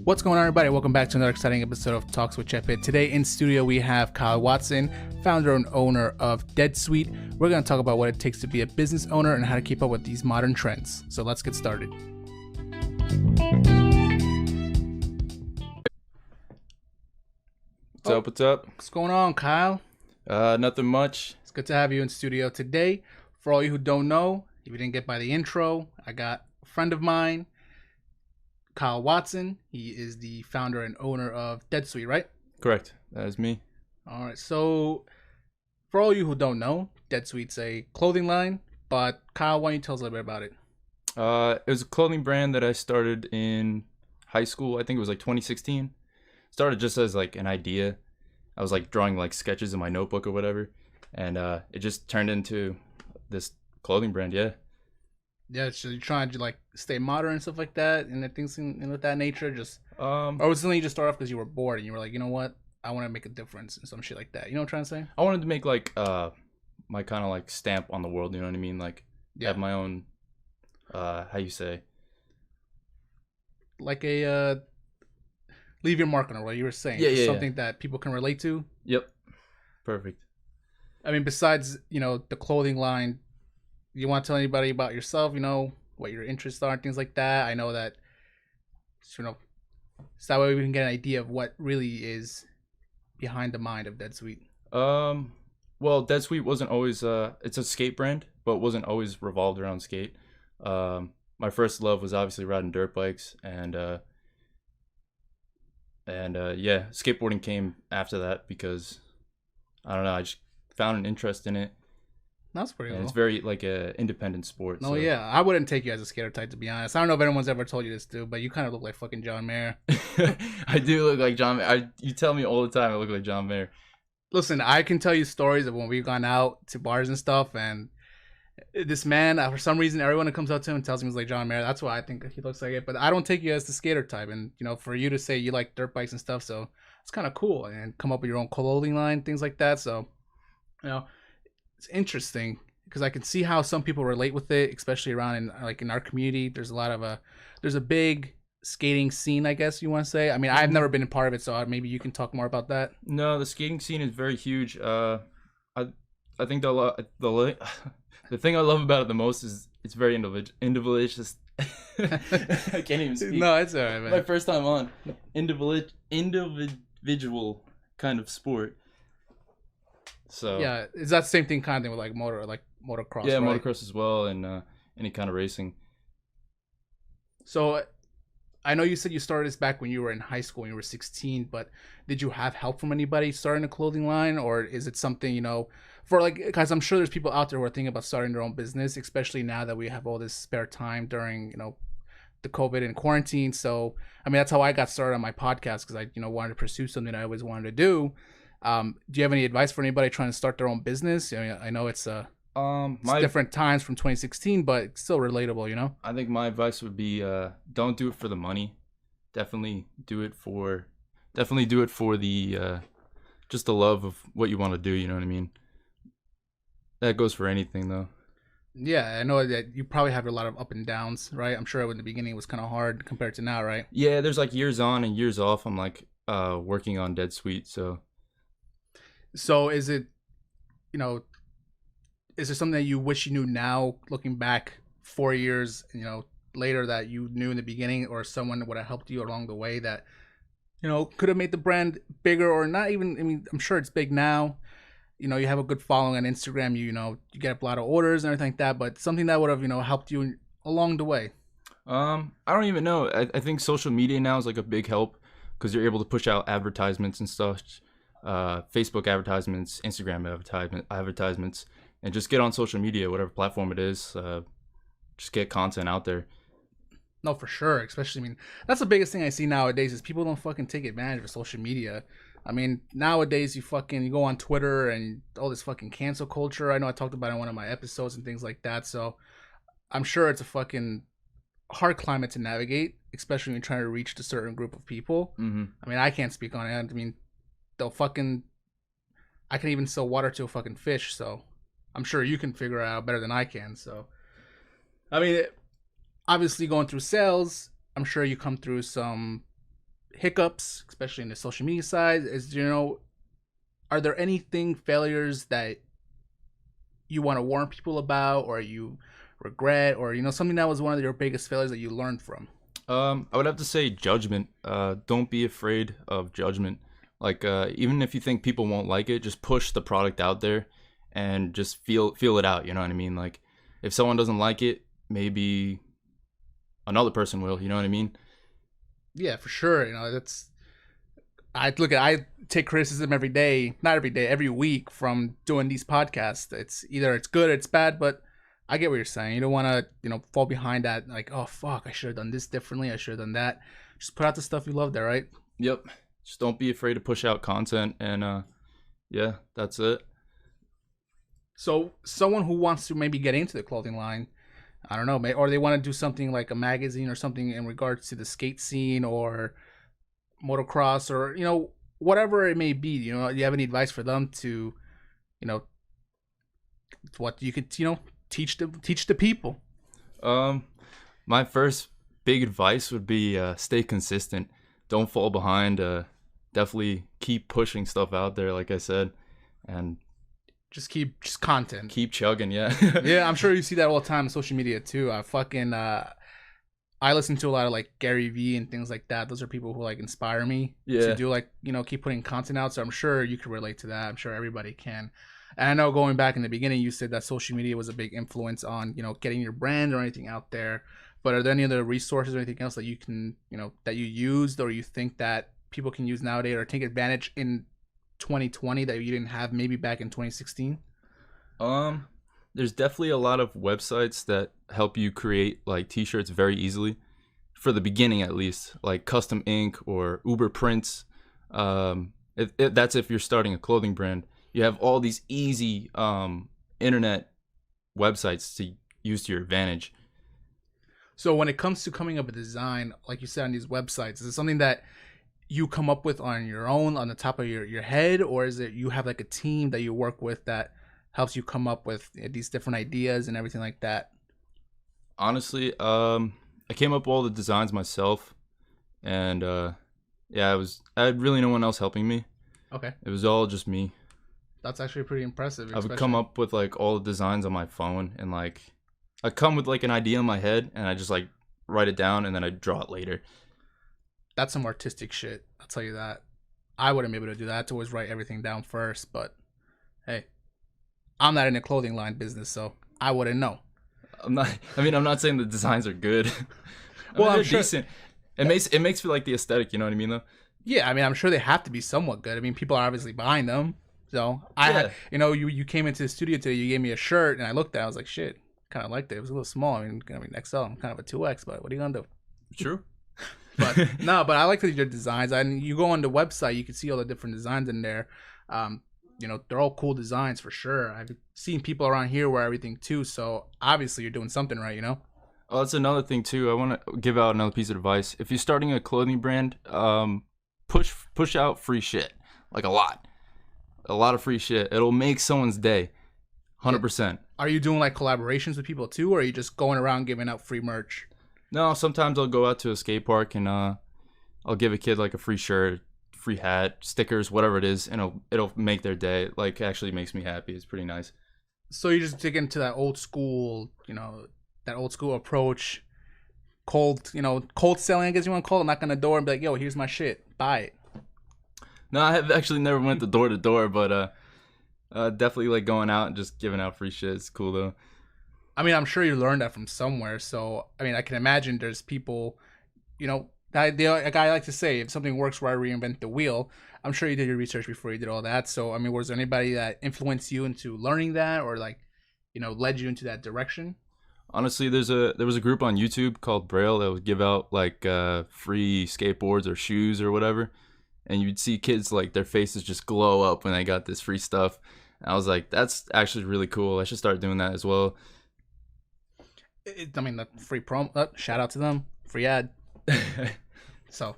What's going on, everybody? Welcome back to another exciting episode of Talks with Chepe. Today in studio we have Kyle Watson, founder and owner of Dead Sweet. We're going to talk about what it takes to be a business owner and how to keep up with these modern trends. So let's get started. What's up? What's going on, Kyle? Nothing much. It's good to have you in studio today. For all you who don't know, if you didn't get by the intro, I got a friend of mine, Kyle Watson. He is the founder and owner of Dead Sweet, right? Correct. That is me. All right. So, for all you who don't know, Dead Sweet's a clothing line. But Kyle, why don't you tell us a little bit about it? It was a clothing brand that I started in high school. I think it was like 2016. Started just as like an idea. I was like drawing like sketches in my notebook or whatever, and it just turned into this clothing brand. Yeah. Yeah, so you're trying to like stay modern and stuff like that, and things in with that nature. Just or was it something you just start off because you were bored and you were like, you know what, I want to make a difference and some shit like that. You know what I'm trying to say? I wanted to make like my kind of like stamp on the world. You know what I mean? Like have my own how you say, like a leave your mark on it. What you were saying? Yeah. Something that people can relate to. Yep. Perfect. I mean, besides the clothing line, you want to tell anybody about yourself? You know what your interests are, and things like that. I know that. So that way we can get an idea of what really is behind the mind of Dead Sweet. Well, Dead Sweet wasn't always it's a skate brand, but wasn't always revolved around skate. My first love was obviously riding dirt bikes, and yeah, skateboarding came after that because I don't know, I just found an interest in it. That's pretty cool. It's very like a independent sport. No, yeah, I wouldn't take you as a skater type, to be honest. I don't know if anyone's ever told you this, dude, but you kind of look like fucking John Mayer. I do look like John Mayer. You tell me all the time I look like John Mayer. Listen, I can tell you stories of when we've gone out to bars and stuff, and this man, for some reason, everyone that comes up to him tells me he's like John Mayer. That's why I think he looks like it. But I don't take you as the skater type, and for you to say you like dirt bikes and stuff, so it's kind of cool, and come up with your own clothing line, things like that. So, it's interesting because I can see how some people relate with it, especially around in our community. There's a lot of there's a big skating scene, I guess you want to say. I mean, I've never been a part of it, so maybe you can talk more about that. No, the skating scene is very huge. I think the thing I love about it the most is it's very individualist. I can't even speak. No, it's alright, man. My first time on individual kind of sport. So yeah, is that the same thing kind of thing with like motocross? Yeah, right? motocross as well, and any kind of racing. So I know you said you started this back when you were in high school when you were 16, but did you have help from anybody starting a clothing line, or is it something for because I'm sure there's people out there who are thinking about starting their own business, especially now that we have all this spare time during the COVID and quarantine. So I mean, that's how I got started on my podcast, because I wanted to pursue something I always wanted to do. Do you have any advice for anybody trying to start their own business? I know it's different times from 2016, but it's still relatable, I think my advice would be don't do it for the money. Definitely do it for the just the love of what you want to do, you know what I mean? That goes for anything though. Yeah, I know that you probably have a lot of up and downs, right? I'm sure in the beginning it was kind of hard compared to now, right? Yeah, there's like years on and years off. I'm like working on Dead Sweet, so is it is there something that you wish you knew now, looking back 4 years, later, that you knew in the beginning, or someone would have helped you along the way that, could have made the brand bigger, or not even? I mean, I'm sure it's big now. You have a good following on Instagram. You get a lot of orders and everything like that. But something that would have, helped you along the way. I don't even know. I think social media now is like a big help because you're able to push out advertisements and stuff. Facebook advertisements, Instagram advertisements. And just get on social media, whatever platform it is. Just get content out there. No, for sure. Especially, I mean, that's the biggest thing I see nowadays is people don't fucking take advantage of social media. I mean, nowadays you go on Twitter and all this fucking cancel culture. I know I talked about it in one of my episodes and things like that. So I'm sure it's a fucking hard climate to navigate, especially when you're trying to reach a certain group of people. Mm-hmm. I mean, I can't speak on it. I mean, I can even sell water to a fucking fish, so I'm sure you can figure it out better than I can. So, I mean, obviously going through sales, I'm sure you come through some hiccups, especially in the social media side? Is are there anything failures that you want to warn people about, or you regret, or something that was one of your biggest failures that you learned from? I would have to say judgment. Don't be afraid of judgment. Like, even if you think people won't like it, just push the product out there and just feel it out. You know what I mean? Like, if someone doesn't like it, maybe another person will. You know what I mean? Yeah, for sure. That's I take criticism every day, not every day, every week from doing these podcasts. It's either it's good or it's bad, but I get what you're saying. You don't want to, fall behind that. Like, oh fuck, I should have done this differently. I should have done that. Just put out the stuff you love there, right? Yep. Just don't be afraid to push out content, and yeah, that's it. So, someone who wants to maybe get into the clothing line, I don't know, or they want to do something like a magazine or something in regards to the skate scene or motocross or whatever it may be. Do you have any advice for them to, you know, what you could teach the people? Um, my first big advice would be stay consistent. Don't fall behind. Definitely keep pushing stuff out there, like I said, and Just content. keep chugging. Yeah. Yeah, I'm sure you see that all the time on social media too. I listen to a lot of like Gary Vee and things like that. Those are people who like inspire me Yeah. to do like, keep putting content out. So I'm sure you can relate to that. I'm sure everybody can. And I know going back in the beginning, you said that social media was a big influence on, getting your brand or anything out there. But are there any other resources or anything else that you can, that you used or you think that people can use nowadays or take advantage in 2020 that you didn't have maybe back in 2016? Um, there's definitely a lot of websites that help you create like t-shirts very easily, for the beginning at least, like Custom Ink or Uber Prints. That's if you're starting a clothing brand. You have all these easy internet websites to use to your advantage. So when it comes to coming up with a design, like you said on these websites, is it something that you come up with on your own on the top of your head, or is it you have like a team that you work with that helps you come up with these different ideas and everything like that? Honestly, I came up with all the designs myself, and yeah, I had really no one else helping me. Okay, It was all just me. that's actually pretty impressive. I would come up with like all the designs on my phone, and like I come with like an idea in my head, and I just like write it down, and then I draw it later. That's some artistic shit. I'll tell you that. I wouldn't be able to do that. To always write everything down first, but hey, I'm not in the clothing line business, so I wouldn't know. I'm not. I mean, I'm not saying the designs are good. Well, I'm they're sure. decent. It makes for like the aesthetic. You know what I mean, though. Yeah, I mean, I'm sure they have to be somewhat good. I mean, people are obviously buying them. So I Yeah. had, you came into the studio today. You gave me a shirt, and I looked at it. I was like, shit, kind of liked it. It was a little small. I mean, XL. I'm kind of a 2X, but what are you gonna do? True. But no, but I like your designs. And you go on the website, you can see all the different designs in there. They're all cool designs for sure. I've seen people around here wear everything too. So obviously you're doing something right. Oh, that's another thing too. I want to give out another piece of advice. If you're starting a clothing brand, push out free shit, like a lot of free shit. It'll make someone's day, 100%. Are you doing like collaborations with people too, or are you just going around giving out free merch? No, sometimes I'll go out to a skate park and I'll give a kid like a free shirt, free hat, stickers, whatever it is, and it'll make their day. Like, actually makes me happy. It's pretty nice. So you just dig into that old school, that old school approach, cold selling, I guess you want to call it, knock on the door and be like, yo, here's my shit, buy it. No, I have actually never went to door, but definitely like going out and just giving out free shit. It's cool though. I mean, I'm sure you learned that from somewhere. So, I mean, I can imagine there's people, a guy like to say, if something works, why reinvent the wheel? I'm sure you did your research before you did all that. So, I mean, was there anybody that influenced you into learning that or like, led you into that direction? Honestly, there was a group on YouTube called Braille that would give out like free skateboards or shoes or whatever, and you'd see kids like their faces just glow up when they got this free stuff. And I was like, that's actually really cool. I should start doing that as well. I mean, the free promo, shout out to them, free ad. So,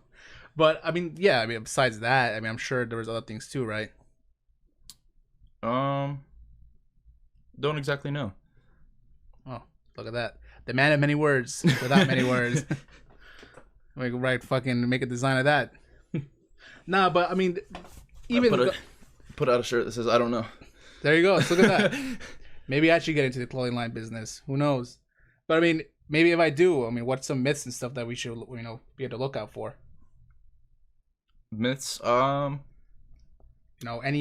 but I mean, yeah, I mean, besides that, I mean, I'm sure there was other things too, right? Um, don't exactly know. Oh, look at that. The man of many words without many words. Make a design of that. Nah, but I mean, even Put out a shirt that says I don't know. there you go. Let's look at that. Maybe I should get into the clothing line business. Who knows? But I mean, maybe if I do, I mean, what's some myths and stuff that we should, be able to look out for? Myths. Any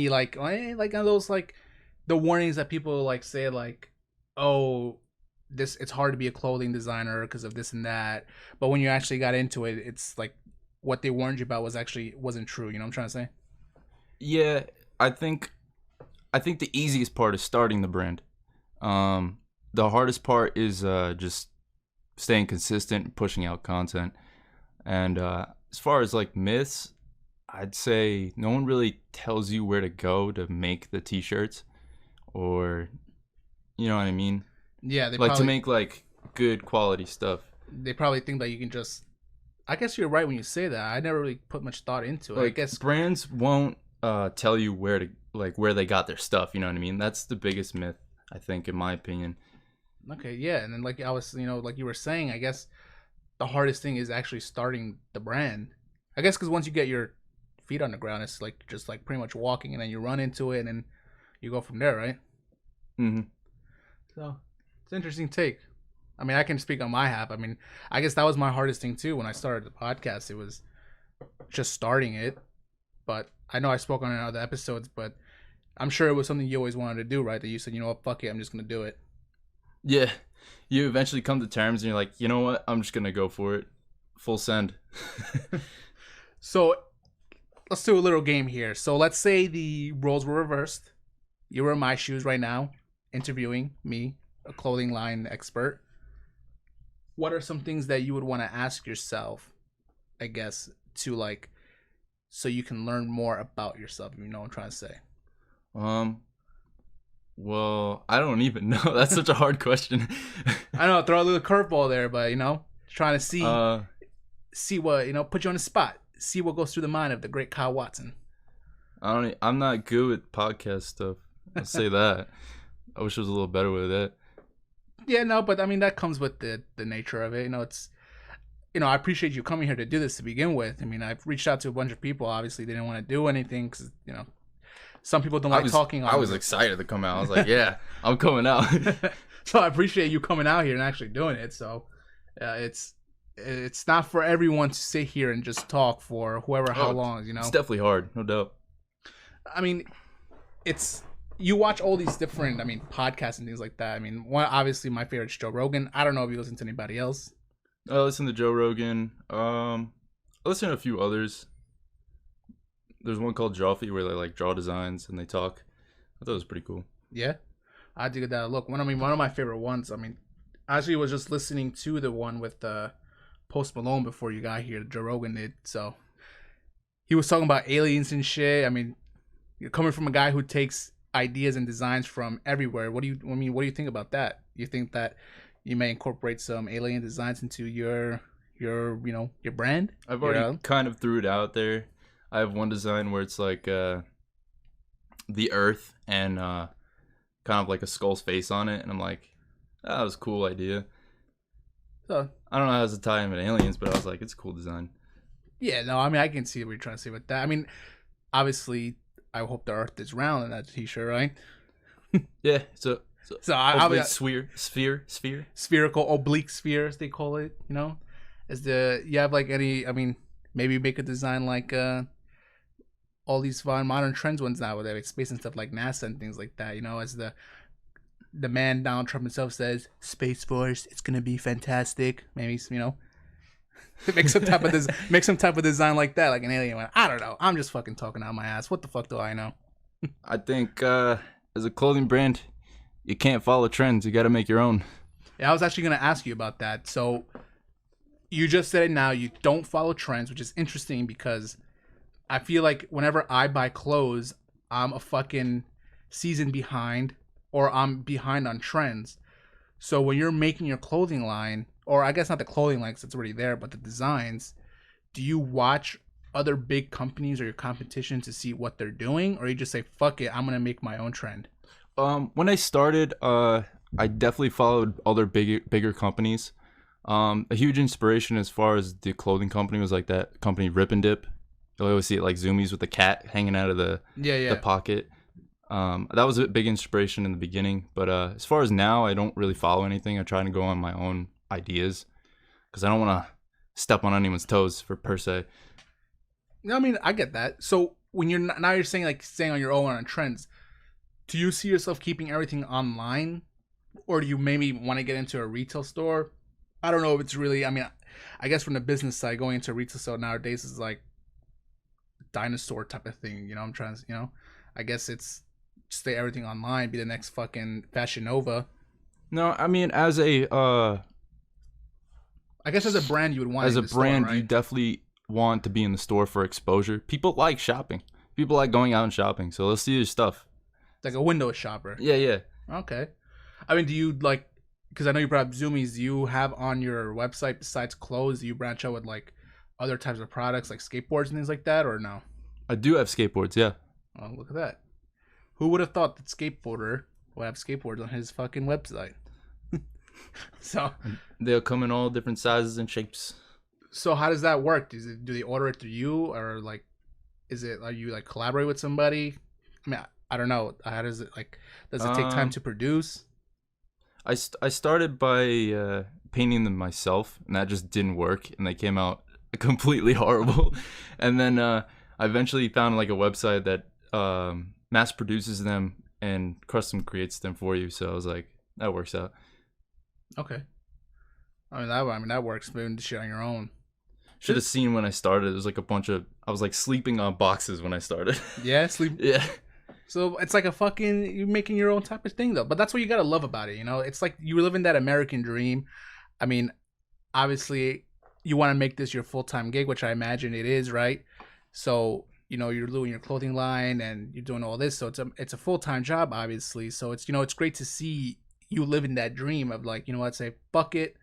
like those like the warnings that people like say like, oh, this it's hard to be a clothing designer because of this and that. But when you actually got into it, it's like what they warned you about wasn't true. You know what I'm trying to say? Yeah, I think the easiest part is starting the brand. The hardest part is just staying consistent, pushing out content. And as far as like myths, I'd say no one really tells you where to go to make the t-shirts, or you know what I mean? Yeah, like to make like good quality stuff. They probably think that you can just. I guess you're right when you say that. I never really put much thought into it. Like, I guess brands won't tell you where they got their stuff. You know what I mean? That's the biggest myth, I think, in my opinion. Okay, yeah, and then like I was, like you were saying, I guess the hardest thing is actually starting the brand. I guess because once you get your feet on the ground, it's like just like pretty much walking, and then you run into it, and then you go from there, right? Mm-hmm. So it's an interesting take. I mean, I can speak on my half. I mean, I guess that was my hardest thing too when I started the podcast. It was just starting it, but I know I spoke on it in other episodes, but I'm sure it was something you always wanted to do, right? That you said, you know what, fuck it, I'm just gonna do it. Yeah, you eventually come to terms and you're like, you know what, I'm just gonna go for it, full send. So let's do a little game here. So let's say the roles were reversed. You were in my shoes right now, interviewing me, a clothing line expert. What are some things that you would want to ask yourself, I guess, to like, so you can learn more about yourself? You know what I'm trying to say? Well, I don't even know. That's such a hard question. I know, throw a little curveball there, but trying to see what put you on the spot, see what goes through the mind of the great Kyle Watson. I'm not good with podcast stuff. I'll say that. I wish I was a little better with it. Yeah, no, but I mean that comes with the nature of it. It's I appreciate you coming here to do this to begin with. I mean, I've reached out to a bunch of people. Obviously, they didn't want to do anything because some people don't like talking. I was excited to come out. I was like, yeah, I'm coming out. So I appreciate you coming out here and actually doing it. So it's not for everyone to sit here and just talk for how long. It's definitely hard, no doubt. I mean, you watch all these different, podcasts and things like that. I mean, obviously my favorite is Joe Rogan. I don't know if you listen to anybody else. I listen to Joe Rogan. I listen to a few others. There's one called Jawfy where they like draw designs and they talk. I thought it was pretty cool. Yeah, I had to give that a look. One of my favorite ones. I mean, actually was just listening to the one with Post Malone before you got here. Joe Rogan did. So he was talking about aliens and shit. I mean, you're coming from a guy who takes ideas and designs from everywhere. What do you think about that? You think that you may incorporate some alien designs into your brand? I've already kind of threw it out there. I have one design where it's like the Earth and kind of like a skull's face on it, and I'm like, that was a cool idea. So I don't know how to tie in with aliens, but I was like, it's a cool design. Yeah, no, I mean I can see what you're trying to say with that. I mean, obviously, I hope the Earth is round in that T-shirt, right? Yeah, so I spherical oblique sphere, as they call it. You have like any? I mean, maybe make a design like all these modern trends ones now with like space and stuff like NASA and things like that. As the man Donald Trump himself says, Space Force, it's gonna be fantastic. Maybe make some type of design like that, like an alien one. I don't know. I'm just fucking talking out my ass. What the fuck do I know? I think as a clothing brand, you can't follow trends. You got to make your own. Yeah, I was actually gonna ask you about that. So you just said it now. You don't follow trends, which is interesting because I feel like whenever I buy clothes, I'm a fucking season behind, or I'm behind on trends. So when you're making your clothing line, or I guess not the clothing line because it's already there, but the designs, do you watch other big companies or your competition to see what they're doing, or you just say, fuck it, I'm going to make my own trend? When I started, I definitely followed other bigger companies. A huge inspiration as far as the clothing company was like that company Rip and Dip. You'll always see it like zoomies with the cat hanging out of the Yeah, yeah. pocket. That was a big inspiration in the beginning, but as far as now, I don't really follow anything. I try to go on my own ideas because I don't want to step on anyone's toes for per se. No, I mean, I get that. So when you're now you're saying like staying on your own on trends, do you see yourself keeping everything online, or do you maybe want to get into a retail store? I don't know if it's really. I mean, I guess from the business side, going into a retail store nowadays is like dinosaur type of thing. You know, I'm trying to. I guess it's stay everything online, be the next fucking Fashion Nova. No, I mean I guess as a brand, you would want as it a in the store, brand, right? you definitely want to be in the store for exposure. People like shopping. People like going out and shopping, so they'll see your stuff. Like a window shopper. Yeah, yeah. Okay. I mean, do you like? Because I know you brought up Zoomies. Do you have on your website besides clothes? Do you branch out with like other types of products like skateboards and things like that, or no? I do have skateboards, yeah. Oh, look at that. Who would have thought that skateboarder would have skateboards on his fucking website? So They'll come in all different sizes and shapes. So how does that work? Do they order it through you, or like, are you like collaborate with somebody? I mean, I don't know. How does it like? Does it take time to produce? I started by painting them myself, and that just didn't work, and they came out completely horrible. And then I eventually found like a website that mass produces them and custom creates them for you. So I was like, that works out. Okay. I mean that works. Moving the shit on your own. Should have seen when I started. It was like I was like sleeping on boxes when I started. Yeah, sleep. Yeah. So it's like you're making your own type of thing though. But that's what you gotta love about it, you know? It's like you live in that American dream. I mean, obviously you want to make this your full-time gig, which I imagine it is, right? So, you're doing your clothing line and you're doing all this. So it's a full-time job, obviously. So it's great to see you live in that dream of like, say, fuck it.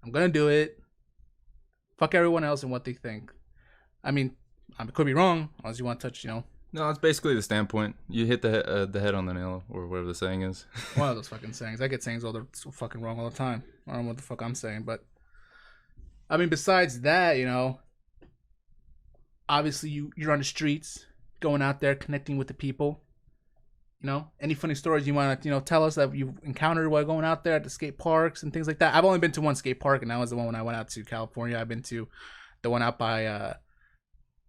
I'm gonna do it. Fuck everyone else and what they think. I mean, I could be wrong, unless you want to touch, No, it's basically the standpoint. You hit the head on the nail, or whatever the saying is. one of those fucking sayings. I get sayings fucking wrong all the time. I don't know what the fuck I'm saying, but I mean, besides that, obviously you're on the streets, going out there, connecting with the people. Any funny stories you want to tell us that you've encountered while going out there at the skate parks and things like that? I've only been to one skate park, and that was the one when I went out to California. I've been to the one out by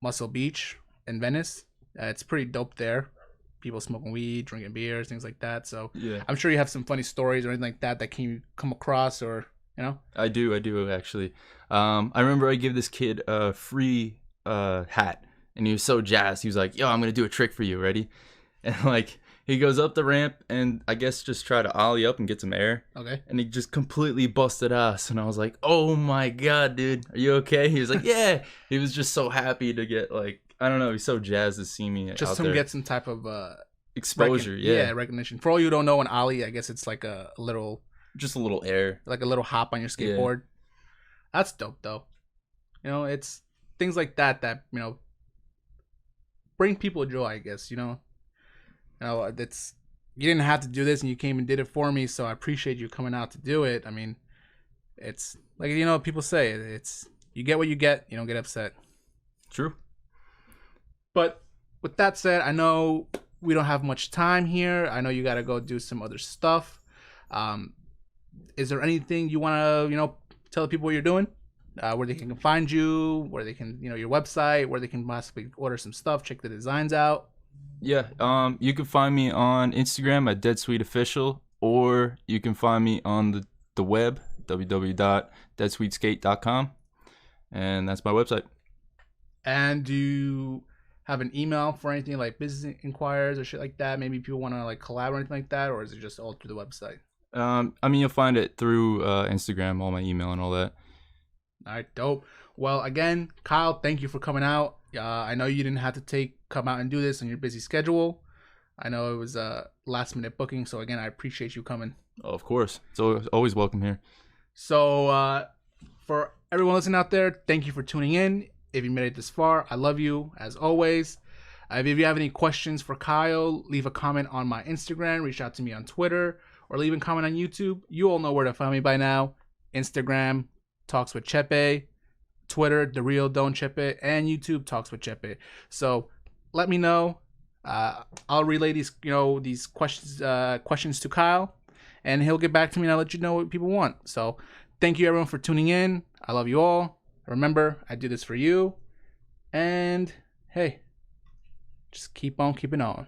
Muscle Beach in Venice. It's pretty dope there. People smoking weed, drinking beers, things like that. So Yeah. I'm sure you have some funny stories or anything like that can you come across, or I do actually. I remember I gave this kid a free hat, and he was so jazzed. He was like, "Yo, I'm gonna do a trick for you. Ready?" And like he goes up the ramp, and I guess just try to ollie up and get some air. Okay. And he just completely busted ass, and I was like, "Oh my god, dude, are you okay?" He was like, "Yeah." He was just so happy to get like, I don't know, he's so jazzed to see me just out to there. get some type of Exposure, yeah, recognition. For all you don't know, an ollie, I guess it's like a little, just a little air, like a little hop on your skateboard. That's dope, though. It's things like that bring people joy, I guess. That's you didn't have to do this, and you came and did it for me, so I appreciate you coming out to do it. I mean, it's like people say, it's you get what you get. You don't get upset. True. But with that said, I know we don't have much time here. I know you got to go do some other stuff. Is there anything you want to, tell the people what you're doing? Where they can find you, where they can, your website, where they can possibly order some stuff, check the designs out. Yeah, you can find me on Instagram at DeadSweetOfficial, or you can find me on the web, www.deadsweetskate.com, and that's my website. And do you have an email for anything like business inquiries or shit like that? Maybe people want to like collab or anything like that, or is it just all through the website? I mean, you'll find it through Instagram, all my email and all that. All right, dope. Well, again, Kyle, thank you for coming out. I know you didn't have to come out and do this on your busy schedule. I know it was a last minute booking, so again, I appreciate you coming. Oh, of course, it's always welcome here. So for everyone listening out there, thank you for tuning in. If you made it this far, I love you as always. If you have any questions for Kyle, leave a comment on my Instagram, reach out to me on Twitter, or leave a comment on YouTube. You all know where to find me by now. Instagram, Talks with Chepe. Twitter, The Real Don't Chepe, and YouTube Talks with Chepe. So let me know. I'll relay these these questions to Kyle, and he'll get back to me, and I'll let you know what people want. So thank you everyone for tuning in. I love you all. Remember, I do this for you. And hey, just keep on keeping on.